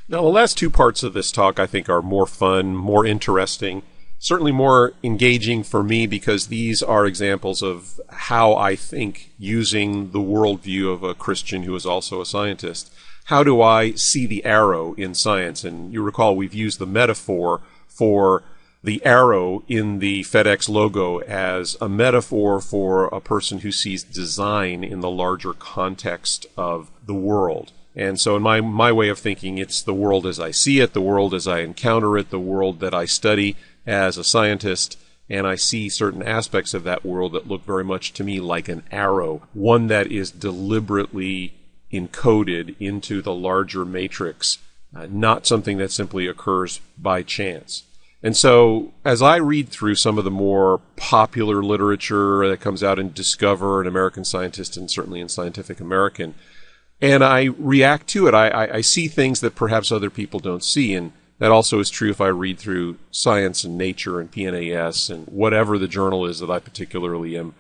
Now, the last two parts of this talk I think are more fun, more interesting, certainly more engaging for me because these are examples of how I think using the worldview of a Christian who is also a scientist. How do I see the arrow in science? And you recall we've used the metaphor for the arrow in the FedEx logo as a metaphor for a person who sees design in the larger context of the world. And so in my way of thinking, it's the world as I see it, the world as I encounter it, the world that I study as a scientist, and I see certain aspects of that world that look very much to me like an arrow, one that is deliberately encoded into the larger matrix, not something that simply occurs by chance. And so as I read through some of the more popular literature that comes out in Discover and American Scientist and certainly in Scientific American, and I react to it, I see things that perhaps other people don't see, and that also is true if I read through Science and Nature and PNAS and whatever the journal is that I particularly am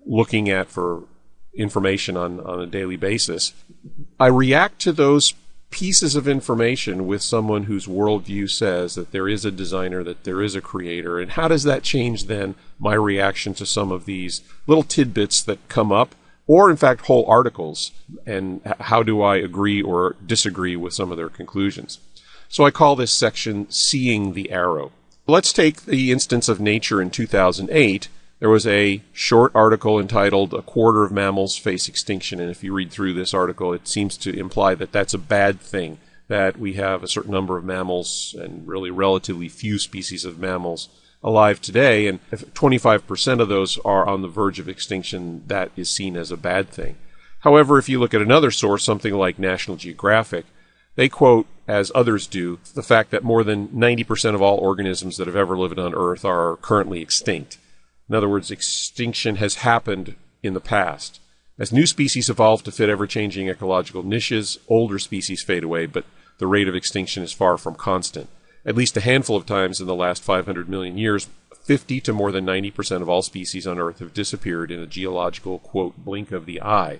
looking at for information on a daily basis. I react to those pieces of information with someone whose worldview says that there is a designer, that there is a creator, and how does that change then my reaction to some of these little tidbits that come up, or in fact whole articles, and how do I agree or disagree with some of their conclusions? So I call this section Seeing the Arrow. Let's take the instance of Nature in 2008. There was a short article entitled "A Quarter of Mammals Face Extinction," and if you read through this article, it seems to imply that that's a bad thing, that we have a certain number of mammals and really relatively few species of mammals alive today, and if 25% of those are on the verge of extinction, that is seen as a bad thing. However, if you look at another source, something like National Geographic, they quote, as others do, the fact that more than 90% of all organisms that have ever lived on Earth are currently extinct. In other words, extinction has happened in the past. As new species evolve to fit ever-changing ecological niches, older species fade away, but the rate of extinction is far from constant. At least a handful of times in the last 500 million years, 50 to more than 90% of all species on Earth have disappeared in a geological, quote, blink of the eye.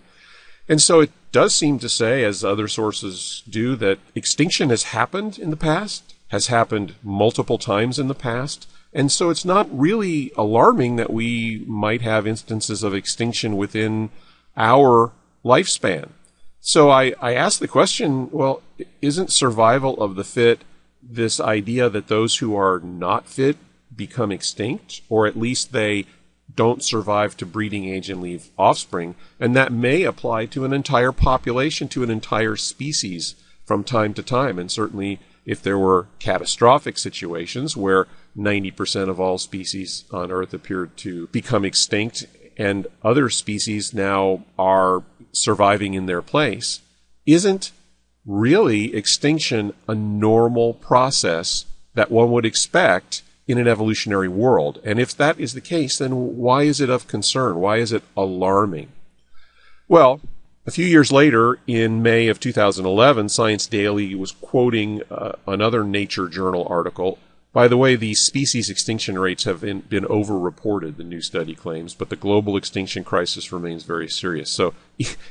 And so it does seem to say, as other sources do, that extinction has happened in the past, has happened multiple times in the past, and so it's not really alarming that we might have instances of extinction within our lifespan. So I ask the question, well, isn't survival of the fit this idea that those who are not fit become extinct, or at least they don't survive to breeding age and leave offspring, and that may apply to an entire population, to an entire species from time to time, and certainly if there were catastrophic situations where 90% of all species on Earth appeared to become extinct and other species now are surviving in their place, isn't really extinction a normal process that one would expect in an evolutionary world? And if that is the case, then why is it of concern? Why is it alarming? Well, a few years later, in May of 2011, Science Daily was quoting another Nature journal article. By the way, the species extinction rates have been overreported, the new study claims, but the global extinction crisis remains very serious. So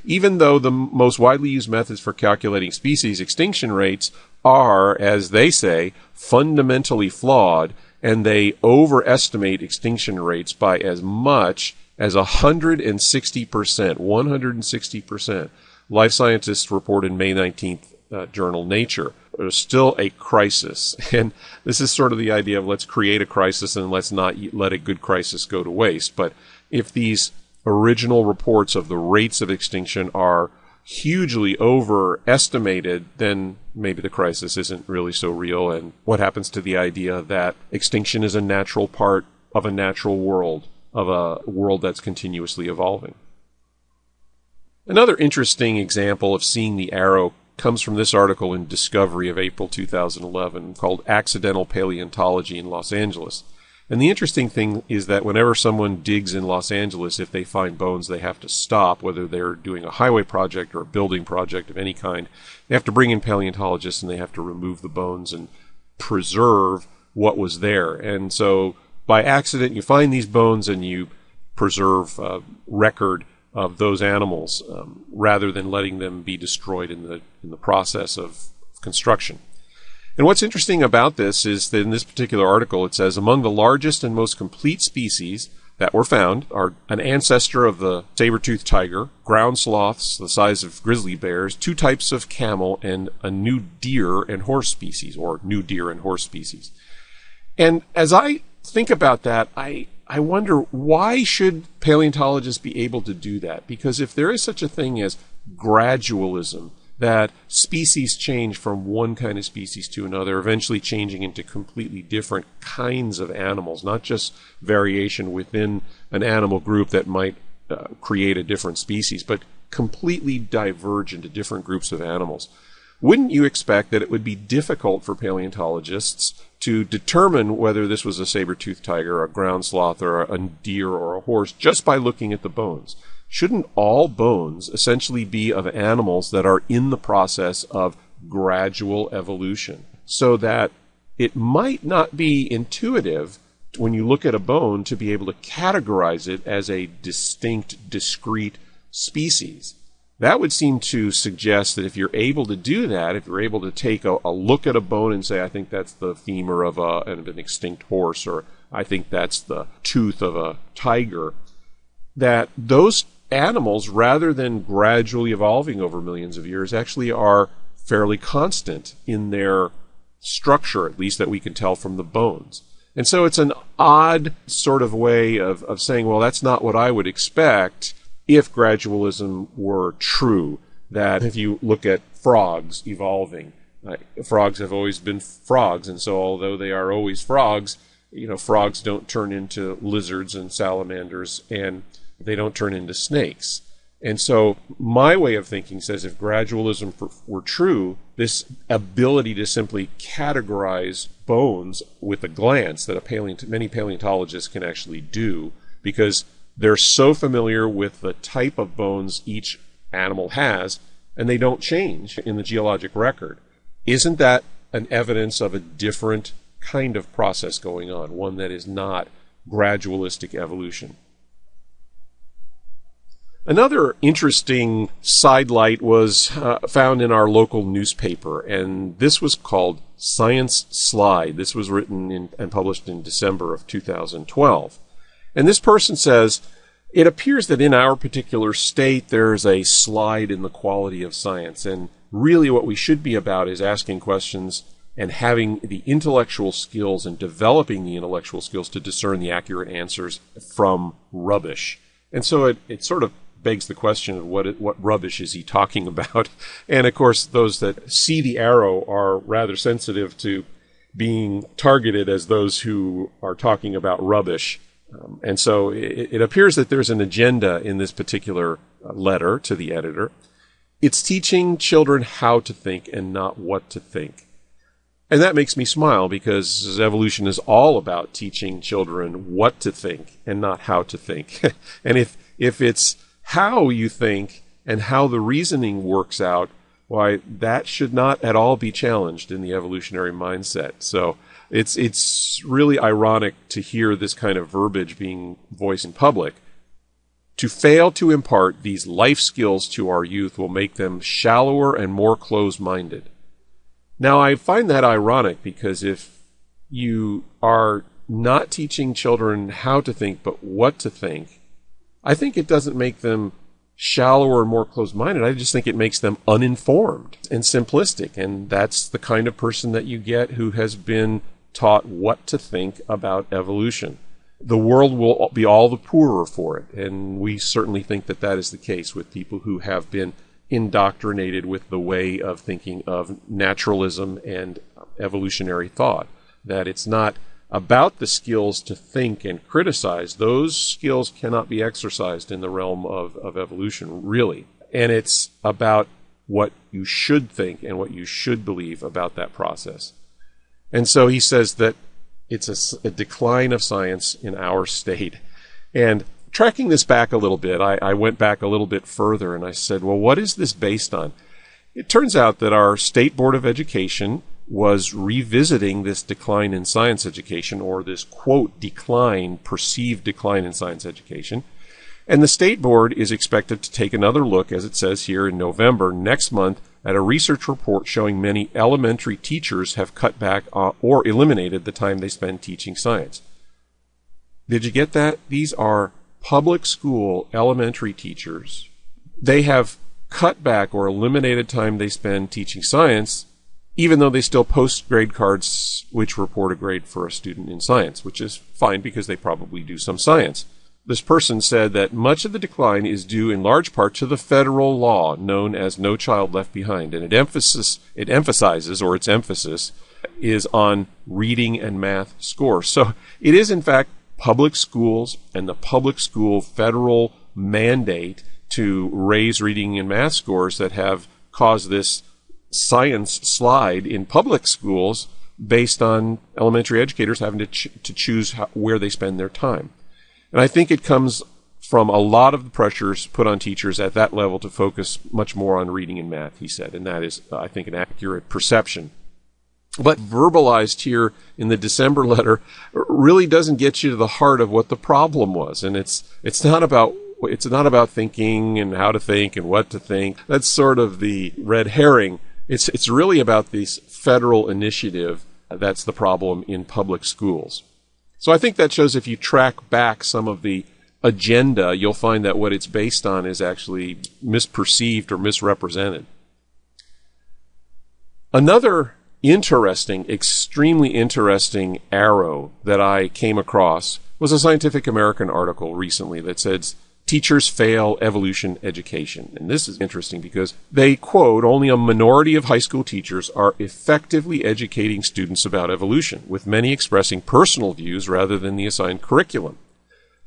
even though the most widely used methods for calculating species extinction rates are, as they say, fundamentally flawed, and they overestimate extinction rates by as much as 160%, 160%. Life Scientists reported May 19th, journal Nature. There's still a crisis. And this is sort of the idea of let's create a crisis and let's not let a good crisis go to waste. But if these original reports of the rates of extinction are hugely overestimated, then maybe the crisis isn't really so real. And what happens to the idea that extinction is a natural part of a natural world, of a world that's continuously evolving? Another interesting example of seeing the arrow comes from this article in Discovery of April 2011 called Accidental Paleontology in Los Angeles. And the interesting thing is that whenever someone digs in Los Angeles, if they find bones, they have to stop, whether they're doing a highway project or a building project of any kind. They have to bring in paleontologists and they have to remove the bones and preserve what was there. And so by accident, you find these bones and you preserve record of those animals rather than letting them be destroyed in the process of construction. And what's interesting about this is that in this particular article, it says, among the largest and most complete species that were found are an ancestor of the saber-toothed tiger, ground sloths the size of grizzly bears, 2 types of camel, and a new deer and horse species, or new deer and horse species. And as I think about that, I wonder, why should paleontologists be able to do that? Because if there is such a thing as gradualism, that species change from one kind of species to another, eventually changing into completely different kinds of animals, not just variation within an animal group that might create a different species, but completely diverge into different groups of animals. Wouldn't you expect that it would be difficult for paleontologists to determine whether this was a saber-toothed tiger, a ground sloth, or a deer, or a horse, just by looking at the bones? Shouldn't all bones essentially be of animals that are in the process of gradual evolution, so that it might not be intuitive when you look at a bone to be able to categorize it as a distinct, discrete species? That would seem to suggest that if you're able to do that, if you're able to take a look at a bone and say, I think that's the femur of an extinct horse, or I think that's the tooth of a tiger, that those animals, rather than gradually evolving over millions of years, actually are fairly constant in their structure, at least that we can tell from the bones. And so it's an odd sort of way of saying, well, that's not what I would expect if gradualism were true. That if you look at frogs evolving, frogs have always been frogs, and so although they are always frogs, frogs don't turn into lizards and salamanders, and they don't turn into snakes. And so my way of thinking says if gradualism were true, this ability to simply categorize bones with a glance that many paleontologists can actually do, because they're so familiar with the type of bones each animal has, and they don't change in the geologic record. Isn't that an evidence of a different kind of process going on, one that is not gradualistic evolution? Another interesting sidelight was found in our local newspaper, and this was called Science Slide. This was written and published in December of 2012. And this person says, it appears that in our particular state there's a slide in the quality of science, and really what we should be about is asking questions and having the intellectual skills and developing the intellectual skills to discern the accurate answers from rubbish. And so it sort of begs the question of what rubbish is he talking about? And of course, those that see the arrow are rather sensitive to being targeted as those who are talking about rubbish. And so it appears that there's an agenda in this particular letter to the editor. It's teaching children how to think and not what to think. And that makes me smile, because evolution is all about teaching children what to think and not how to think. And if it's how you think and how the reasoning works out, why, that should not at all be challenged in the evolutionary mindset. So it's really ironic to hear this kind of verbiage being voiced in public. To fail to impart these life skills to our youth will make them shallower and more closed-minded. Now, I find that ironic, because if you are not teaching children how to think but what to think, I think it doesn't make them shallower and more closed-minded. I just think it makes them uninformed and simplistic. And that's the kind of person that you get who has been taught what to think about evolution. The world will be all the poorer for it. And we certainly think that that is the case with people who have been indoctrinated with the way of thinking of naturalism and evolutionary thought. That it's not about the skills to think and criticize. Those skills cannot be exercised in the realm of evolution, really. And it's about what you should think and what you should believe about that process. And so he says that it's a decline of science in our state. And tracking this back a little bit, I went back a little bit further and I said, well, what is this based on? It turns out that our State Board of Education was revisiting this decline in science education, or this, quote, decline, perceived decline in science education. And the State Board is expected to take another look, as it says here, in November next month, at a research report showing many elementary teachers have cut back or eliminated the time they spend teaching science. Did you get that? These are public school elementary teachers. They have cut back or eliminated time they spend teaching science, even though they still post grade cards which report a grade for a student in science, which is fine because they probably do some science. This person said that much of the decline is due in large part to the federal law known as No Child Left Behind, and its emphasis is on reading and math scores. So it is in fact public schools and the public school federal mandate to raise reading and math scores that have caused this science slide in public schools based on elementary educators having to choose where they spend their time. And I think it comes from a lot of the pressures put on teachers at that level to focus much more on reading and math, he said. And that is, I think, an accurate perception. But verbalized here in the December letter really doesn't get you to the heart of what the problem was. And it's not about thinking and how to think and what to think. That's sort of the red herring. It's really about this federal initiative that's the problem in public schools. So I think that shows if you track back some of the agenda, you'll find that what it's based on is actually misperceived or misrepresented. Another extremely interesting arrow that I came across was a Scientific American article recently that said, "Teachers fail evolution education." And this is interesting because they quote, "Only a minority of high school teachers are effectively educating students about evolution, with many expressing personal views rather than the assigned curriculum.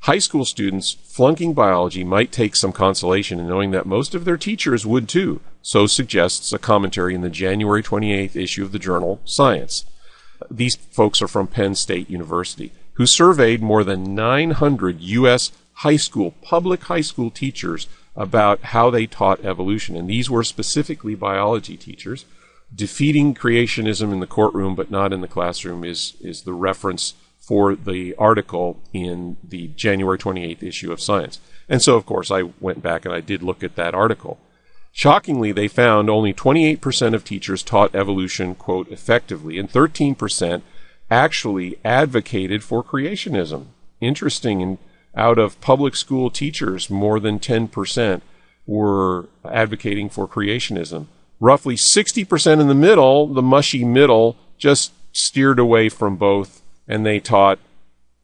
High school students flunking biology might take some consolation in knowing that most of their teachers would too," so suggests a commentary in the January 28th issue of the journal Science. These folks are from Penn State University, who surveyed more than 900 U.S. public high school teachers about how they taught evolution. And these were specifically biology teachers. Defeating creationism in the courtroom but not in the classroom is the reference for the article in the January 28th issue of Science. And so, of course, I went back and I did look at that article. Shockingly, they found only 28% of teachers taught evolution, quote, effectively, and 13% actually advocated for creationism. Interesting. And out of public school teachers, more than 10% were advocating for creationism. Roughly 60% in the middle, the mushy middle, just steered away from both, and they taught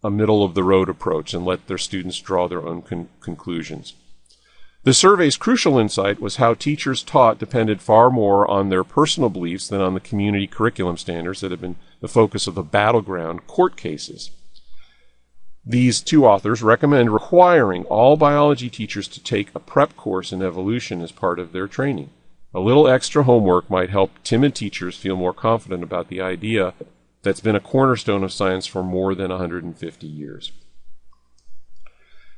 a middle-of-the-road approach and let their students draw their own conclusions. The survey's crucial insight was how teachers taught depended far more on their personal beliefs than on the community curriculum standards that have been the focus of the battleground court cases. These two authors recommend requiring all biology teachers to take a prep course in evolution as part of their training. A little extra homework might help timid teachers feel more confident about the idea that's been a cornerstone of science for more than 150 years.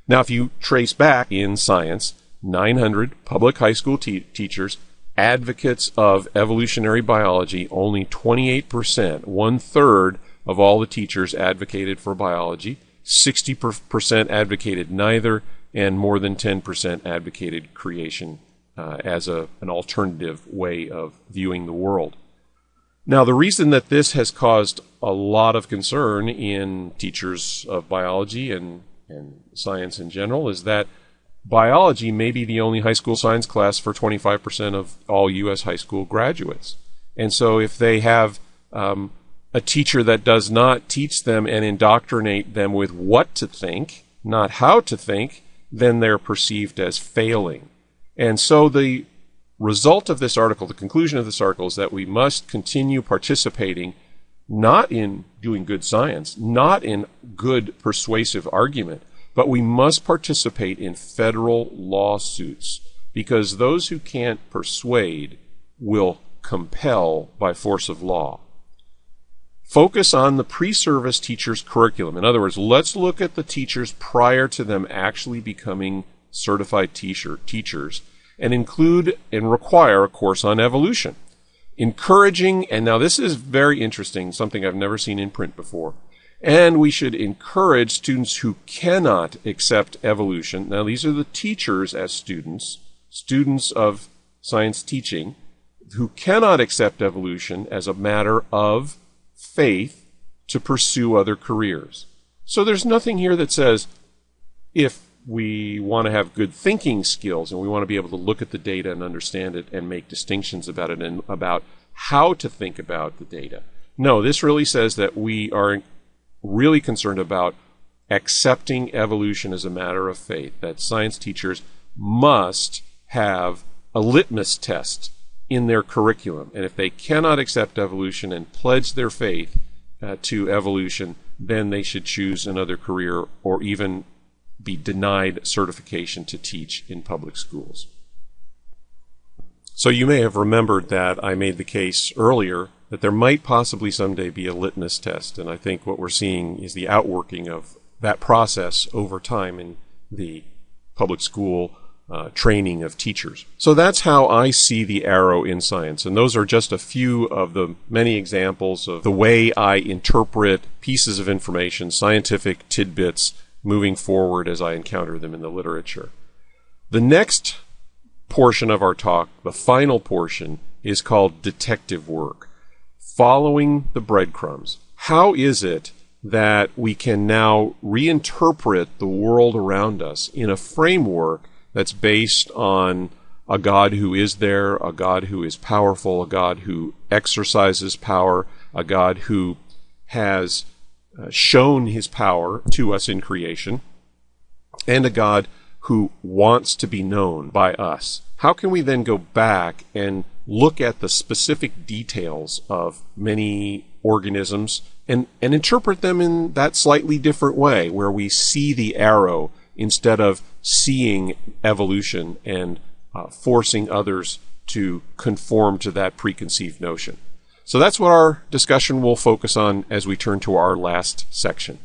Now, if you trace back in Science, 900 public high school teachers, advocates of evolutionary biology, only 28%, one-third of all the teachers advocated for biology, 60% advocated neither, and more than 10% advocated creation as an alternative way of viewing the world. Now, the reason that this has caused a lot of concern in teachers of biology and science in general is that biology may be the only high school science class for 25% of all U.S. high school graduates. And so if they have a teacher that does not teach them and indoctrinate them with what to think, not how to think, then they're perceived as failing. And so the result of this article, the conclusion of this article, is that we must continue participating not in doing good science, not in good persuasive argument, but we must participate in federal lawsuits, because those who can't persuade will compel by force of law. Focus on the pre-service teacher's curriculum. In other words, let's look at the teachers prior to them actually becoming certified teachers and include and require a course on evolution. Encouraging, and now this is very interesting, something I've never seen in print before, and we should encourage students who cannot accept evolution. Now, these are the teachers as students of science teaching. who cannot accept evolution as a matter of faith to pursue other careers. So there's nothing here that says if we want to have good thinking skills and we want to be able to look at the data and understand it and make distinctions about it and about how to think about the data. No, this really says that we are really concerned about accepting evolution as a matter of faith, that science teachers must have a litmus test in their curriculum. And if they cannot accept evolution and pledge their faith to evolution, then they should choose another career or even be denied certification to teach in public schools. So you may have remembered that I made the case earlier that there might possibly someday be a litmus test, and I think what we're seeing is the outworking of that process over time in the public school training of teachers. So that's how I see the arrow in science, and those are just a few of the many examples of the way I interpret pieces of information, scientific tidbits, moving forward as I encounter them in the literature. The next portion of our talk, the final portion, is called detective work, following the breadcrumbs. How is it that we can now reinterpret the world around us in a framework that's based on a God who is there, a God who is powerful, a God who exercises power, a God who has shown his power to us in creation, and a God who wants to be known by us? How can we then go back and look at the specific details of many organisms and interpret them in that slightly different way, where we see the arrow instead of seeing evolution and forcing others to conform to that preconceived notion? So that's what our discussion will focus on as we turn to our last section.